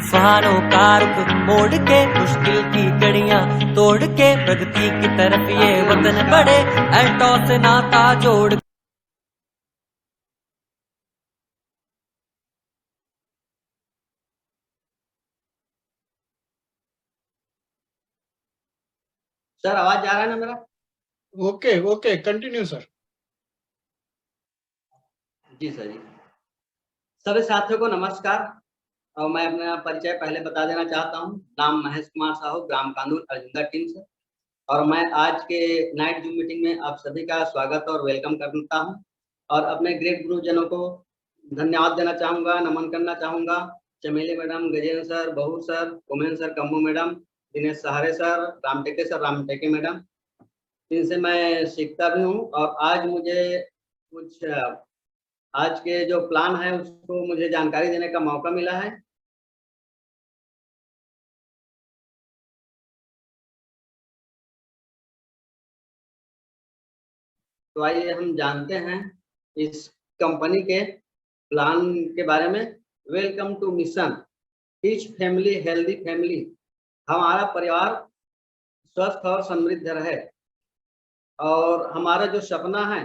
तूफानों का रुख मोड़ के मुश्किल की कड़ियां तोड़ के प्रगति की तरफ ये वतन बढ़े, एल्टॉस से नाता जोड़। सर आवाज जा रहा है ना मेरा? Okay okay, continue sir. जी सर जी। सभी साथियों को नमस्कार। और मैं अपना परिचय पहले बता देना चाहता हूँ। नाम महेश कुमार साहू, ग्राम कांदूर अर्जुंदा टीम से। और मैं आज के नाइट जूम मीटिंग में आप सभी का स्वागत और वेलकम करता हूँ। और अपने ग्रेट गुरुजनों को धन्यवाद देना चाहूँगा, नमन करना चाहूँगा। चमेली मैडम, गजेंद्र सर, बहू sir, women sir, कम्मू madam, Dinesh सहारे sir, Ramteke sir, Ramteke madam, इनसे मैं सीखता भी हूँ। और आज मुझे कुछ आज के जो प्लान है उसको मुझे जानकारी देने का मौका मिला है। तो आइए हम जानते हैं इस कंपनी के प्लान के बारे में। Welcome to mission teach family healthy family. हमारा परिवार स्वस्थ और समृद्ध रहे। और हमारा जो सपना है,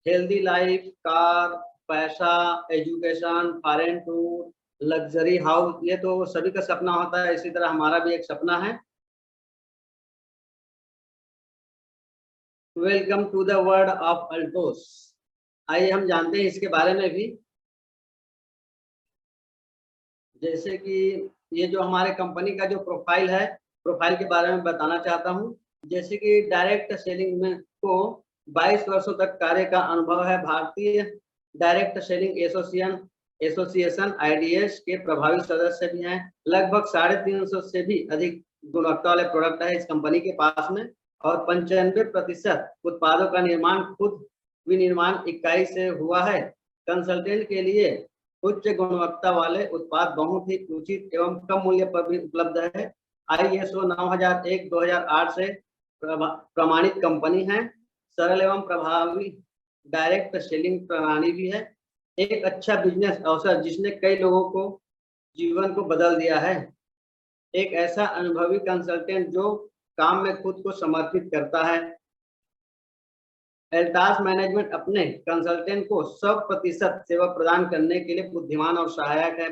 हेल्दी लाइफ, कार, पैसा, education, foreign tour, luxury house, ये तो सभी का सपना होता है। इसी तरह हमारा भी एक सपना है। Welcome to the world of Altos. आइए हम जानते हैं इसके बारे में भी। जैसे कि ये जो हमारे कंपनी का जो प्रोफाइल है, प्रोफाइल के बारे में बताना चाहता हूँ। जैसे कि डायरेक्ट सेलिंग में को 22 वर्षों तक कार्य का अनुभव है। भारतीय डायरेक्ट सेलिंग एसोसिएशन IDS के प्रभावी सदस्य भी हैं। लगभग 350 से भी अधिक गुणवत्ता वाले प्रोडक्ट है इस कंपनी के पास में। और 95% उत्पादों का निर्माण खुद विनिर्माण इकाई से हुआ है। कंसल्टेंट के लिए उच्च गुणवत्ता वाले उत्पाद बहुत ही उचित एवं कम मूल्य पर भी उपलब्ध है। ISO 9001-2008 से प्रमाणित कंपनी है। सरल एवं प्रभावी डायरेक्ट सेलिंग प्रणाली भी है। एक अच्छा बिजनेस अवसर जिसने कई लोगों को जीवन को बदल दिया है। एक ऐसा अनुभवी कंसल्टेंट जो काम में खुद को समर्पित करता है। एल्टास मैनेजमेंट अपने कंसल्टेंट को 100% सेवा प्रदान करने के लिए बुद्धिमान और सहायक है।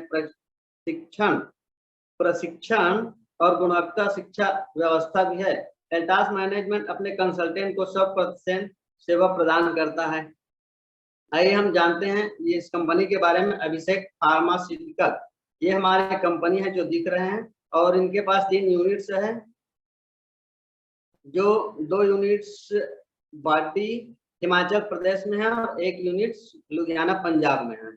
प्रशिक्षण और गुणवत्ता शिक्षा व्यवस्था भी है। एल्टास मैनेजमेंट अपने कंसल्टेंट को 100% सेवा प्रदान करता है। आइए हम जानते हैं ये इस कंपनी के बारे में। अभिषेक फार्मास्यूटिकल, ये हमारी कंपनी है जो दिख रहे हैं। और इनके पास 3 यूनिट्स है, जो 2 यूनिट्स बाडी हिमाचल प्रदेश में है और 1 यूनिट लुधियाना पंजाब में है।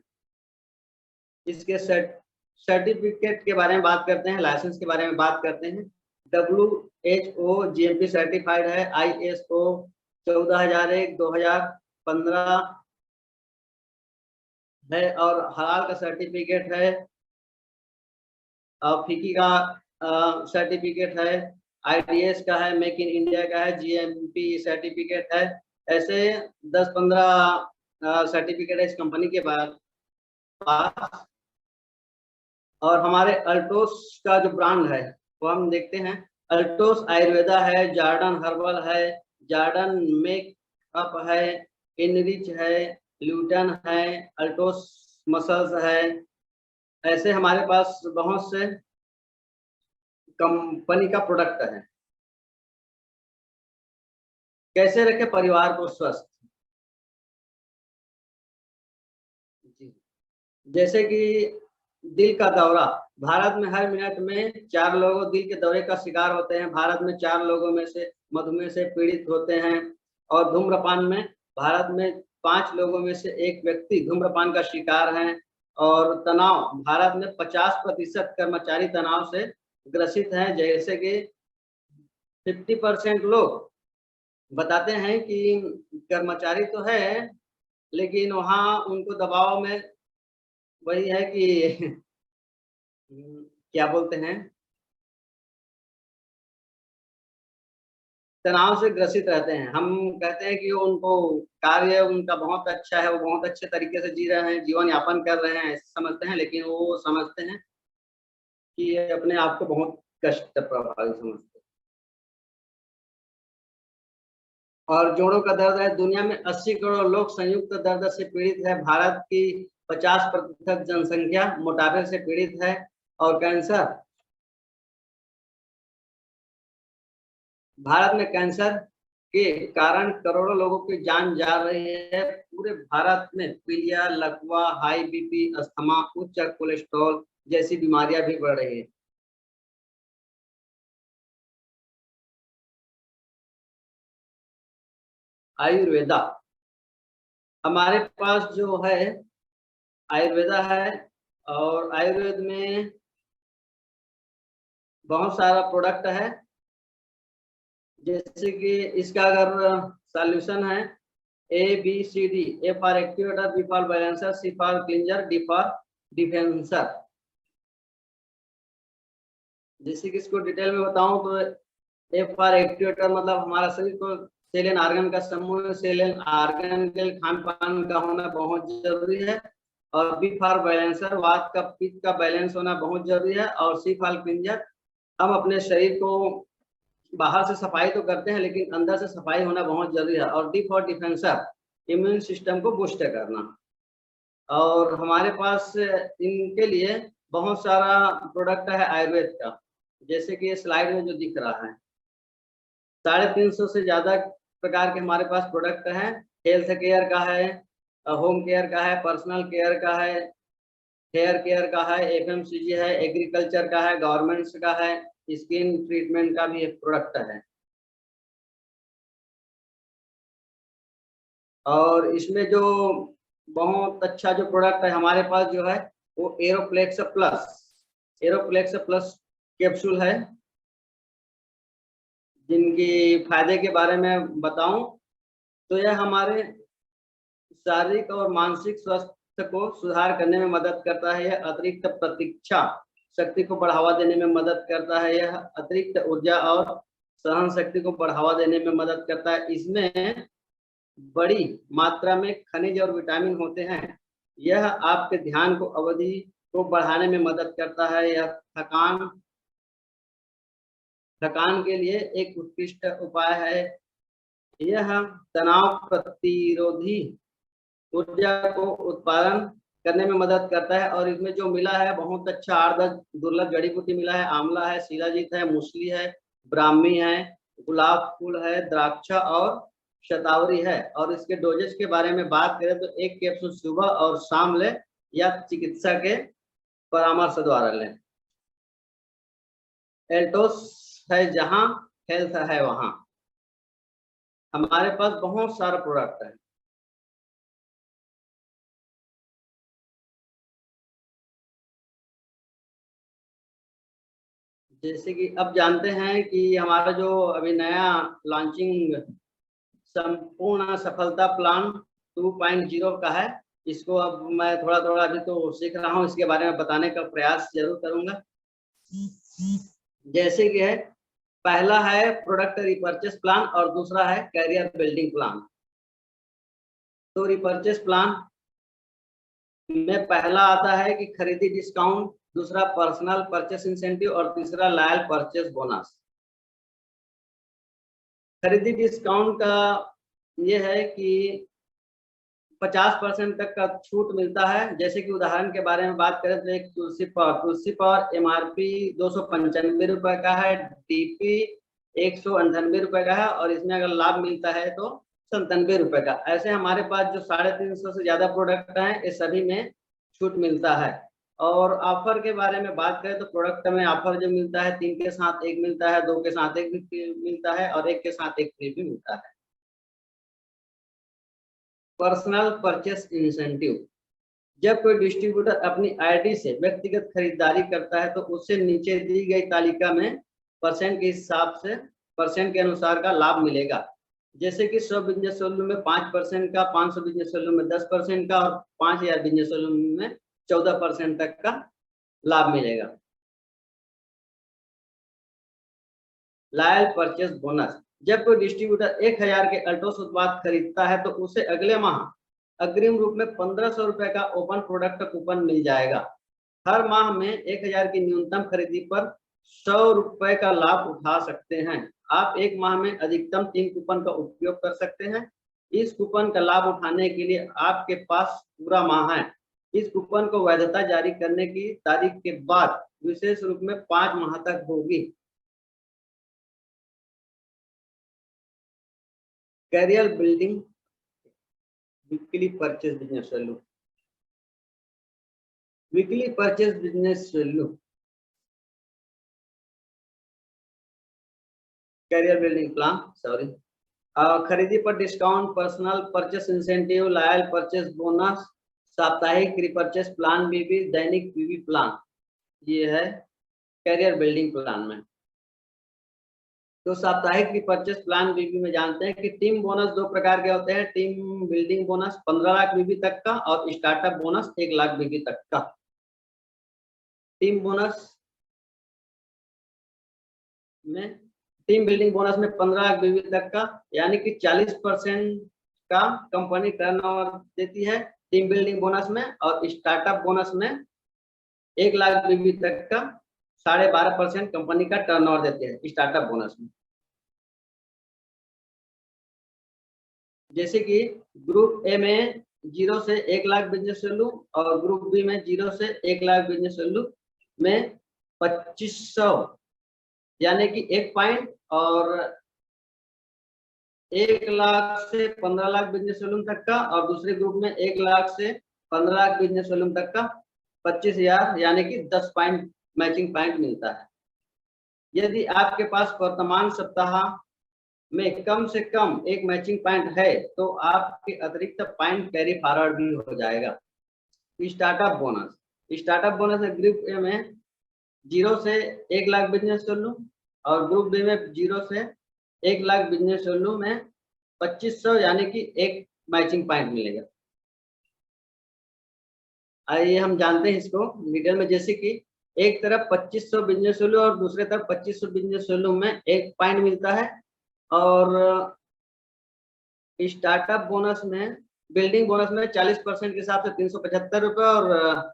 इसके सर्टिफिकेट के बारे में बात करते हैं, लाइसेंस के बारे में बात करते हैं। WHO GMP सर्टिफाइड है। ISO 14001-2015 है। और हलाल का सर्टिफिकेट है। फिकी का सर्टिफिकेट है। IDS का है, मेक इन इंडिया का है, GMP सर्टिफिकेट है। ऐसे 10-15 सर्टिफिकेट है इस कंपनी के पास। और हमारे अल्टोस का जो ब्रांड है वो हम देखते हैं। अल्टोस आयुर्वेदा है, जार्डन हर्बल है, जार्डन मेकअप है, इनरिच है, ल्यूटन है, अल्टोस मसल्स है। ऐसे हमारे पास बहुत से कंपनी का प्रोडक्ट है। कैसे रखे परिवार को स्वस्थ? जैसे कि दिल का दौरा, भारत में हर मिनट में 4 लोग दिल के दौरे का शिकार होते हैं। भारत में 4 लोगों में से मधुमेह से पीड़ित होते हैं। और धूम्रपान में भारत में 5 लोगों में से 1 व्यक्ति धूम्रपान का शिकार हैं। और तनाव, भारत में 50% कर्मचारी तनाव से ग्रसित हैं। जैसे कि 50% लोग बताते हैं कि कर्मचारी तो है लेकिन वहाँ उनको दबाव में वही है कि क्या बोलते हैं, तनाव से ग्रसित रहते हैं। हम कहते हैं कि उनको कार्य उनका बहुत अच्छा है, वो बहुत अच्छे तरीके से जी रहे हैं, जीवन यापन कर रहे हैं, ऐसे समझते हैं। लेकिन वो समझते हैं कि ये अपने आप को बहुत कष्ट प्रभावी समझते हैं। और जोड़ों का दर्द है, दुनिया में 80 करोड़ लोग संयुक्त दर्द से पीड़ित है। भारत की 50% जनसंख्या मोटापे से पीड़ित है। और कैंसर, भारत में कैंसर के कारण करोड़ों लोगों की जान जा रही है। पूरे भारत में पीलिया, लकवा, हाई बीपी, अस्थमा, उच्च कोलेस्ट्रॉल जैसी बीमारियां भी बढ़ रही है। आयुर्वेदा, हमारे पास जो है आयुर्वेदा है, और आयुर्वेद में बहुत सारा प्रोडक्ट है। जैसे कि इसका अगर सॉल्यूशन है ABCD, A for activator, B for balancer, C for cleanser, D for defenser. जैसे कि इसको डिटेल में बताऊं तो A फॉर एक्टिवेटर मतलब हमारा शरीर को सेल एंड आर्गन का समूह, सेल एंड आर्गन के खान पान का होना बहुत जरूरी है। और B फॉर बैलेंसर, वात का पित्त का बैलेंस होना बहुत जरूरी है। और C फॉर क्लिंजर, हम अपने शरीर को बाहर से सफाई तो करते हैं लेकिन अंदर से सफाई होना बहुत जरूरी है। और D फॉर डिफेंसर, इम्यून सिस्टम को बूस्ट करना। और हमारे पास इनके लिए बहुत सारा प्रोडक्ट है आयुर्वेद का, जैसे कि स्लाइड में जो दिख रहा है 350 से ज्यादा प्रकार के हमारे पास प्रोडक्ट हैं। हेल्थ केयर का है, होम केयर का है, पर्सनल केयर का है, हेयर केयर का है, FMCG है, एग्रीकल्चर का है, गवर्नमेंट्स का है, स्किन ट्रीटमेंट का भी एक प्रोडक्ट है। और इसमें जो बहुत अच्छा जो प्रोडक्ट है हमारे पास जो है वो एरोप्लेक्स प्लस कैप्सूल है। जिनकी फायदे के बारे में बताऊं तो यह हमारे शारीरिक और मानसिक स्वास्थ्य को सुधार करने में मदद करता है। यह अतिरिक्त प्रतीक्षा शक्ति को बढ़ावा देने में मदद करता है। यह अतिरिक्त ऊर्जा और सहन शक्ति को बढ़ावा देने में मदद करता है। इसमें बड़ी मात्रा में खनिज और विटामिन होते हैं। यह आपके ध्यान को अवधि को बढ़ाने में मदद करता है। यह थकान के लिए एक उत्कृष्ट उपाय है। यह तनाव प्रतिरोधी ऊर्जा को उत्पादन करने में मदद करता है। और इसमें जो मिला है बहुत अच्छा 8-10 दुर्लभ जड़ी बूटी मिला है। आंवला है, शिलाजीत है, मूसली है, ब्राह्मी है, गुलाब फूल है, द्राक्षा और शतावरी है। और इसके डोजेज के बारे में बात करें तो 1 कैप्सूल सुबह और शाम लें या चिकित्सा के परामर्श द्वारा लें। एल्टोस है जहां हेल्थ है वहां। हमारे पास बहुत सारा प्रोडक्ट है। जैसे कि अब जानते हैं कि हमारा जो अभी नया लॉन्चिंग संपूर्ण सफलता प्लान 2.0 का है। इसको अब मैं थोड़ा थोड़ा अभी तो सीख रहा हूँ, इसके बारे में बताने का प्रयास जरूर करूंगा। जैसे कि है, पहला है प्रोडक्ट रिपर्चेस प्लान और दूसरा है कैरियर बिल्डिंग प्लान। तो रिपर्चेस प्लान में पहला आता है कि खरीदी डिस्काउंट, दूसरा पर्सनल परचेस इंसेंटिव और तीसरा लॉयल परचेस बोनस। खरीदी डिस्काउंट का ये है कि 50% तक का छूट मिलता है। जैसे कि उदाहरण के बारे में बात करें तो एक तुलसी पावर MRP 295 रुपए का है, DP 198 रुपए का है और इसमें अगर लाभ मिलता है तो 97 रुपए का। ऐसे हमारे पास जो 350 से ज्यादा प्रोडक्ट हैं ये सभी में छूट मिलता है। और ऑफर के बारे में बात करें तो प्रोडक्ट में ऑफर जो मिलता है 3 के साथ 1 मिलता है, 2 के साथ 1 मिलता है और 1 के साथ 1 फ्री भी मिलता है। पर्सनल परचेस इंसेंटिव, जब कोई डिस्ट्रीब्यूटर अपनी आईडी से व्यक्तिगत खरीदारी करता है तो उसे नीचे दी गई तालिका में परसेंट के हिसाब से परसेंट के अनुसार का लाभ मिलेगा। जैसे कि 100 बिजनेस वैल्यू में 5% का, 500 बिजनेस वैल्यू में 10% का और 5000 बिजनेस वैल्यू में 14% तक का लाभ मिलेगा। लॉयल परचेस बोनस, जब कोई डिस्ट्रीब्यूटर 1000 के अल्टोस उत्पाद खरीदता है तो उसे अगले माह अग्रिम रूप में 1500 रुपए का ओपन प्रोडक्ट कूपन मिल जाएगा। हर माह में 1000 की न्यूनतम खरीदी पर 100 रुपए का लाभ उठा सकते हैं। आप एक माह में अधिकतम 3 कूपन का उपयोग कर सकते हैं। इस कूपन का लाभ उठाने के लिए आपके पास पूरा माह है। इस कूपन को वैधता जारी करने की तारीख के बाद विशेष रूप में 5 माह तक होगी। Career building weekly purchase business value, weekly purchase business value, career building plan, sorry, खरीदी पर discount, personal purchase incentive, loyal purchase bonus, साप्ताहिक रिपर्चेस प्लान बीबी, दैनिक बीबी प्लान, ये है कैरियर बिल्डिंग प्लान में। तो साप्ताहिक रिपर्चेस प्लान बीबी में जानते हैं कि टीम बोनस 2 प्रकार के होते हैं। टीम बिल्डिंग बोनस 15 लाख बीबी तक का और स्टार्टअप बोनस 1 लाख बीबी तक का। टीम बोनस में, टीम बिल्डिंग बोनस में 15 लाख बीबी तक का, यानी कि 40% का कंपनी टर्नओवर देती है टीम बिल्डिंग बोनस में, और स्टार्टअप बोनस में 1 लाख बीबी तक का 12.5% कंपनी का टर्नओवर देते हैं स्टार्टअप बोनस में। जैसे कि ग्रुप ए में 0 से 1 लाख बिजनेस वैल्यू और ग्रुप बी में 0 से 1 लाख बिजनेस वैल्यू में 2500 यानी कि 1 पॉइंट, और 1 लाख से 15 लाख बिजनेस वॉल्यूम तक का, और दूसरे ग्रुप में 1 लाख से 15 लाख बिजनेस वॉल्यूम तक का 25,000 यानी कि 10 पॉइंट मैचिंग पॉइंट मिलता है। यदि आपके पास वर्तमान सप्ताह में कम से कम एक मैचिंग पॉइंट है तो आपके अतिरिक्त पॉइंट कैरी फॉरवर्ड भी हो जाएगा। स्टार्टअप बोनस, स्टार्टअप बोनस है ग्रुप ए में 0 से 1 लाख बिजनेस वॉल्यूम और ग्रुप बी में 0 से 1 लाख बिजनेस वॉल्यूम में 2500 यानी कि 1 मैचिंग पॉइंट मिलेगा। आइए हम जानते हैं इसको डिटेल में। जैसे कि एक तरफ 2500 बिजनेस वैल्यू और दूसरे तरफ 2500 बिजनेस वैल्यू में 1 पॉइंट मिलता है, और स्टार्टअप बोनस में, बिल्डिंग बोनस में 40% के हिसाब से 375 रुपए, और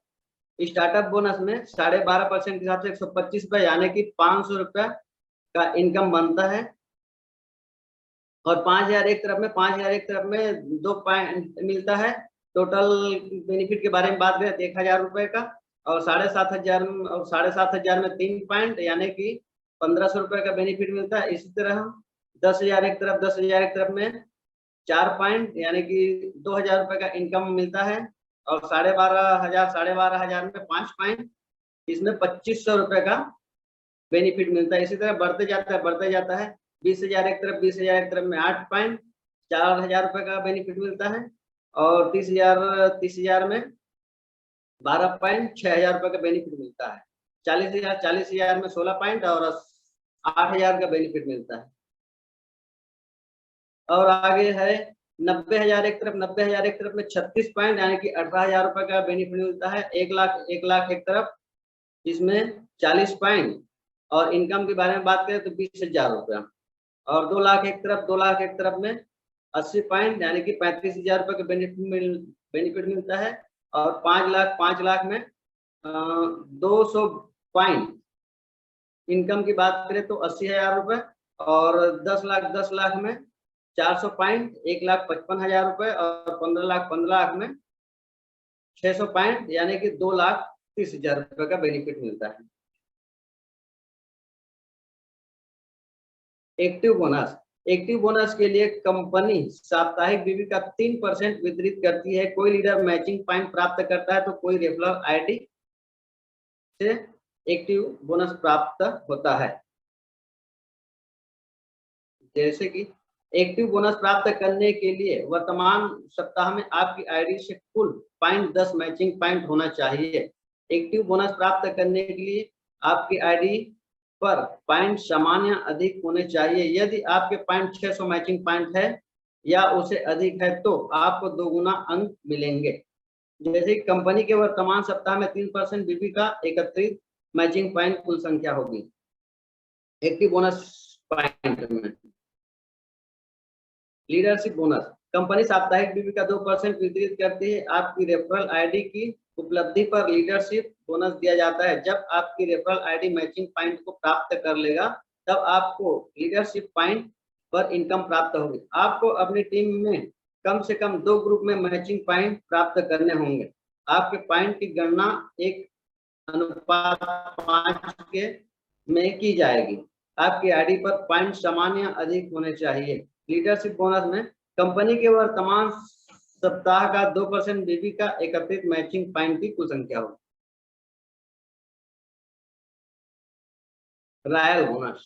स्टार्टअप बोनस में 12.5% के हिसाब से 125 रुपए यानी कि 500 रुपया का इनकम बनता है। और 5000 एक तरफ में, 5000 एक तरफ में 2 पॉइंट मिलता है। टोटल बेनिफिट के बारे में बात करें तो 1000 रुपए का, और 7,500 में 3 पॉइंट यानी कि 1500 रुपए का बेनिफिट मिलता है। इसी तरह 10,000 एक तरफ, 10,000 एक तरफ में 4 पॉइंट यानी कि 2000 रुपए का इनकम मिलता है, और 12,500 में 5 पॉइंट, इसमें 2500 रुपए का बेनिफिट मिलता है। इसी तरह बढ़ते जाता है 20,000 एक तरफ, 20,000 एक तरफ में 8 पॉइंट, 4,000 रुपए का बेनिफिट मिलता है, और 30,000 में 12 पॉइंट, 6,000 रुपए का बेनिफिट मिलता है। 40,000 में 16 पॉइंट और 8,000 का बेनिफिट मिलता है। और आगे है 90,000 एक तरफ, 90,000 एक तरफ में 36 पॉइंट यानी कि 18,000 रुपए का बेनिफिट मिलता है। 1 लाख एक तरफ, इसमें 40 पॉइंट, और इनकम के बारे में बात करें तो 20,000 रुपया, और 2 लाख एक तरफ, 2 लाख एक तरफ में 80 पॉइंट यानी कि 35,000 रुपए का बेनिफिट मिलता है, और 5 लाख में 200 पॉइंट। इनकम की बात करें तो 80,000 रुपए, और 10 लाख में 400 पॉइंट 1,55,000 रुपए, और 15 लाख में 600 पॉइंट यानी कि 2,30,000 रुपए का बेनिफिट मिलता है। एक्टिव बोनस, एक्टिव बोनस के लिए कंपनी साप्ताहिक बीबी का 3% वितरित करती है। कोई लीडर मैचिंग पॉइंट प्राप्त करता है तो कोई रेफरल आईडी से एक्टिव बोनस प्राप्त होता है। जैसे कि एक्टिव बोनस प्राप्त करने के लिए वर्तमान सप्ताह में आपकी आईडी से कुल पॉइंट 10 मैचिंग पॉइंट होना चाहिए। एक्टिव बोनस प्राप्त करने के लिए आपकी आईडी पर पॉइंट सामान्य अधिक होने चाहिए। यदि आपके पॉइंट 600 मैचिंग पॉइंट है या उसे अधिक है तो आपको 2 गुना अंक मिलेंगे। जैसे कंपनी के वर्तमान सप्ताह में 3% बीबी का एकत्रित मैचिंग पॉइंट कुल संख्या होगी एक्टिव बोनस पॉइंट में। लीडरशिप बोनस, कंपनी साप्ताहिक बीबी का 2% वितरित करती है। आपकी रेफरल आईडी की उपलब्धि पर लीडरशिप बोनस दिया जाता है। जब आपकी रेफरल आईडी मैचिंग पॉइंट को प्राप्त कर लेगा तब आपको लीडरशिप पॉइंट पर इनकम प्राप्त होगी। आपको अपनी टीम में कम से कम 2 ग्रुप में मैचिंग पॉइंट प्राप्त करने होंगे। आपके पॉइंट की गणना 1:5 के में की जाएगी। आपकी आईडी पर पॉइंट सामान्य अधिक होने चाहिए। लीडरशिप बोनस में कंपनी के वर्तमान सप्ताह का 2% बीबी का एकत्रित मैचिंग पॉइंट की कुल संख्या होगी। रॉयल बोनस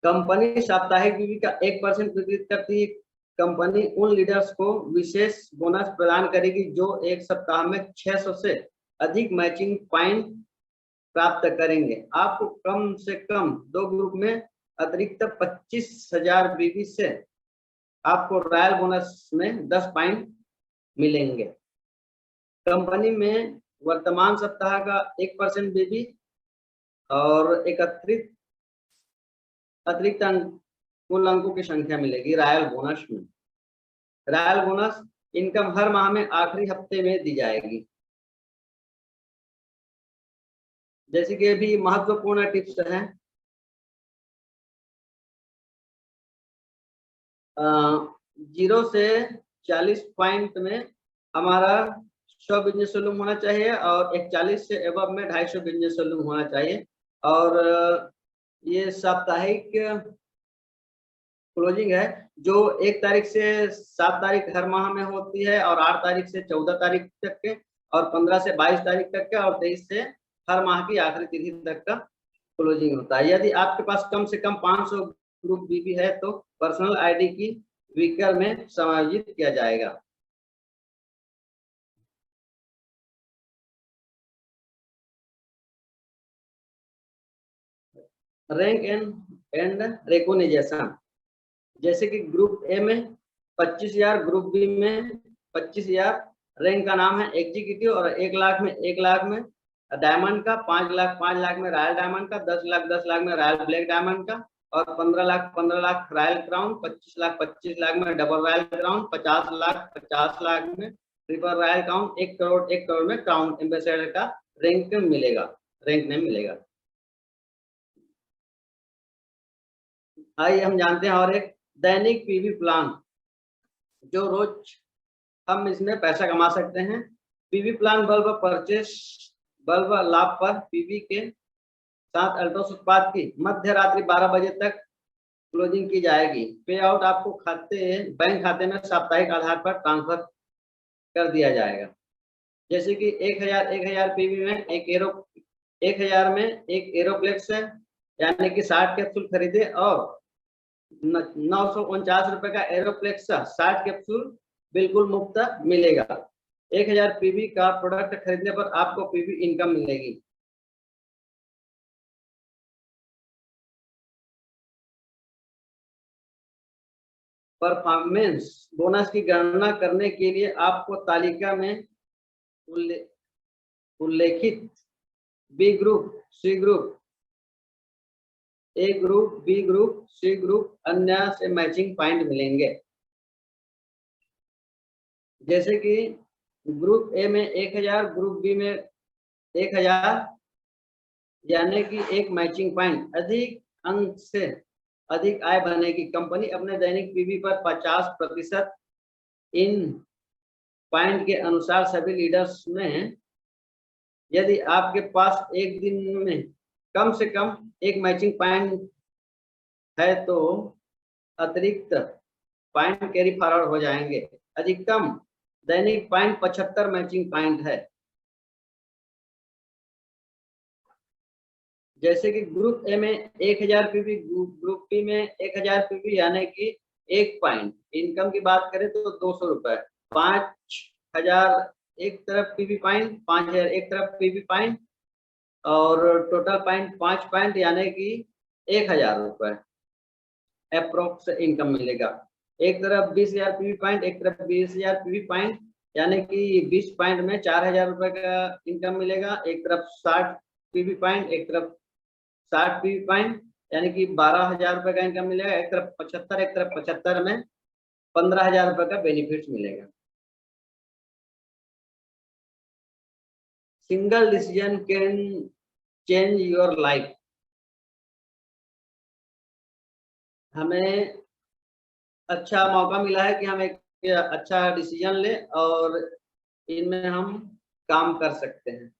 कंपनी साप्ताहिक बीबी का 1% वितरित करती है। कंपनी उन लीडर्स को विशेष बोनस प्रदान करेगी जो एक सप्ताह में 600 से अधिक मैचिंग पॉइंट प्राप्त करेंगे। आपको कम से कम 2 ग्रुप में अतिरिक्त 25,000 बीबी से आपको रॉयल बोनस में 10 पॉइंट मिलेंगे। कंपनी में वर्तमान सप्ताह का 1% बीबी और अतिरिक्त कुल अंकों की संख्या मिलेगी रॉयल बोनस में। रॉयल बोनस इनकम हर माह में आखिरी हफ्ते में दी जाएगी। जैसे कि अभी महत्वपूर्ण टिप्स है, 0 से 40 पॉइंट में हमारा 100 बिजनेस वॉल्यूम होना चाहिए और 41 से एबव में 250 बिजनेस वॉल्यूम होना चाहिए। और ये साप्ताहिक क्लोजिंग है जो 1 तारीख से 7 तारीख हर माह में होती है और 8 तारीख से 14 तारीख तक के और 15 से 22 तारीख तक के और 23 से हर माह की आखिरी तिथि तक का क्लोजिंग होता है। यदि आपके पास कम से कम 500 ग्रुप बीबी है तो पर्सनल आईडी की वीकर में समायोजित किया जाएगा। रैंक एंड रिकॉग्निशन, जैसे कि ग्रुप ए में 25,000, ग्रुप बी में 25,000। रैंक का नाम है एग्जीक्यूटिव और 1 लाख में डायमंड का, 5 लाख में रॉयल डायमंड का, 10 लाख में रॉयल ब्लैक डायमंड का और 15 लाख रॉयल क्राउन, 25 लाख में डबल रॉयल क्राउन, 50 लाख में ट्रिपल रॉयल क्राउन, 1 करोड़ में क्राउन एम्बेसडर का रैंक नेम मिलेगा। आइए हम जानते हैं और एक दैनिक पीवी प्लान जो रोज हम इसमें पैसा कमा सकते हैं। पीवी प्लान बल्ब लाभ पर पीवी के साथ अल्ट्रोस उत्पाद की मध्य रात्रि 12 बजे तक क्लोजिंग की जाएगी। पे आउट आपको बैंक खाते में साप्ताहिक आधार पर ट्रांसफर कर दिया जाएगा। जैसे कि 1000 पीवी में 1000 में एक एरोप्लेक्स है, यानी कि 60 कैप्सूल खरीदे और 949 रुपए का एरोप्लेक्स 60 कैप्सूल बिल्कुल मुफ्त मिलेगा। 1000 पीवी का प्रोडक्ट खरीदने पर आपको पीवी इनकम मिलेगी। परफॉर्मेंस बोनस की गणना करने के लिए आपको तालिका में उल्लेखित B group, C group, A group, B group, C group अन्य से मैचिंग पॉइंट मिलेंगे। जैसे कि ग्रुप ए में 1000, ग्रुप बी में 1000, यानी कि एक मैचिंग पॉइंट। अधिक अंक से अधिक आय बनेगी। कंपनी अपने दैनिक पीवी पर 50% इन पॉइंट के अनुसार सभी लीडर्स में, यदि आपके पास एक दिन में कम से कम एक मैचिंग पॉइंट है तो अतिरिक्त पॉइंट कैरी फॉरवर्ड हो जाएंगे। अधिकतम दैनिक पॉइंट 75 मैचिंग पॉइंट है। जैसे कि ग्रुप ए में 1000 पीवी, ग्रुप बी में 1000 पीवी, यानी कि 1 पॉइंट। इनकम की बात करें तो 200 रुपए। 5000 एक तरफ पीवी पॉइंट, 5000 एक तरफ पीवी पॉइंट और टोटल पॉइंट 5 पॉइंट, यानी कि 1000 रुपए अप्रोक्स इनकम मिलेगा। एक तरफ 20,000 पीवी पॉइंट, एक तरफ 20,000 पीवी पॉइंट, यानी कि 20 पॉइंट में 4000 रुपए का इनकम मिलेगा। एक तरफ 60 पीवी पॉइंट, एक तरफ 60 पीवी पॉइंट, यानी कि 12,000 रुपए का इनकम मिलेगा। एक तरफ 75 में 15,000 रुपए का बेनिफिट मिलेगा। Single decision can change your life. हमें अच्छा मौका मिला है कि हम एक अच्छा डिसीजन ले और इनमें हम काम कर सकते हैं।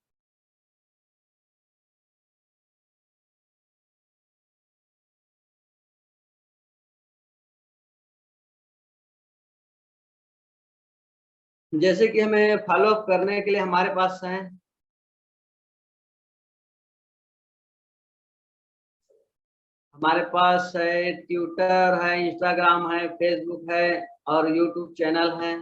जैसे कि हमें फॉलो अप करने के लिए हमारे पास है ट्विटर है, इंस्टाग्राम है, फेसबुक है और यूट्यूब चैनल है।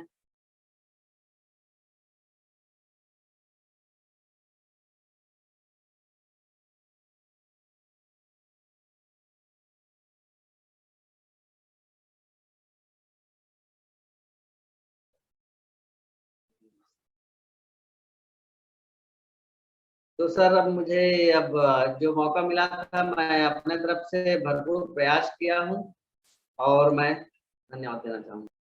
तो सर अब जो मौका मिला था मैं अपने तरफ से भरपूर प्रयास किया हूँ और मैं धन्यवाद देना चाहूँगा।